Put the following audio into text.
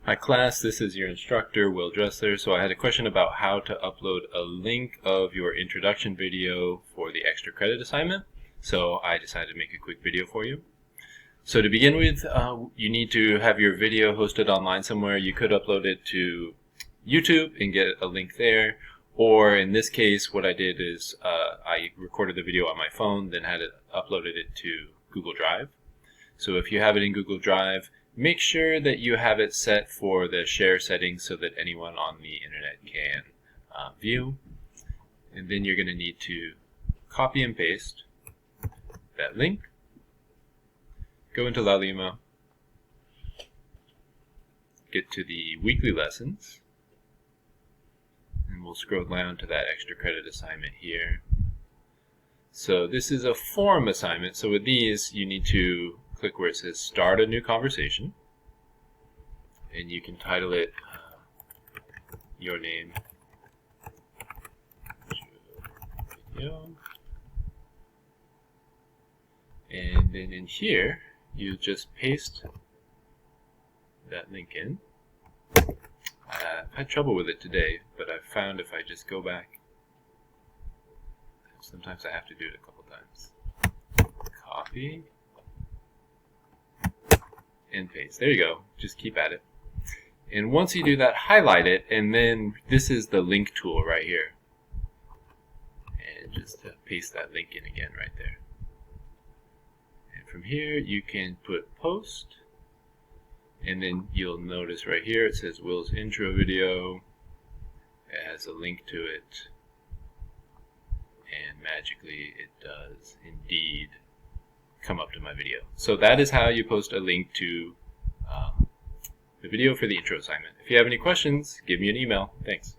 Hi class, this is your instructor, Will Dressler. So I had a question about how to upload a link of your introduction video for the extra credit assignment. So I decided to make a quick video for you. So to begin with, you need to have your video hosted online somewhere. You could upload it to YouTube and get a link there. Or in this case, what I did is I recorded the video on my phone, then had it uploaded it to Google Drive. So if you have it in Google Drive, make sure that you have it set for the share settings so that anyone on the internet can view. And then you're going to need to copy and paste that link. Go into Laulima, get to the weekly lessons, and we'll scroll down to that extra credit assignment here. So this is a forum assignment, so with these you need to click where it says start a new conversation, and you can title it your name video, and then in here you just paste that link in. I've had trouble with it today, but I've found if I just go back, sometimes I have to do it a couple times. Copy and paste. There you go. Just keep at it. And once you do that, highlight it, and then this is the link tool right here. And just paste that link in again right there. And from here, you can put post, and then you'll notice right here it says Will's intro video. It has a link to it, and magically it does indeed come up to my video. So that is how you post a link to the video for the intro assignment. If you have any questions, give me an email. Thanks.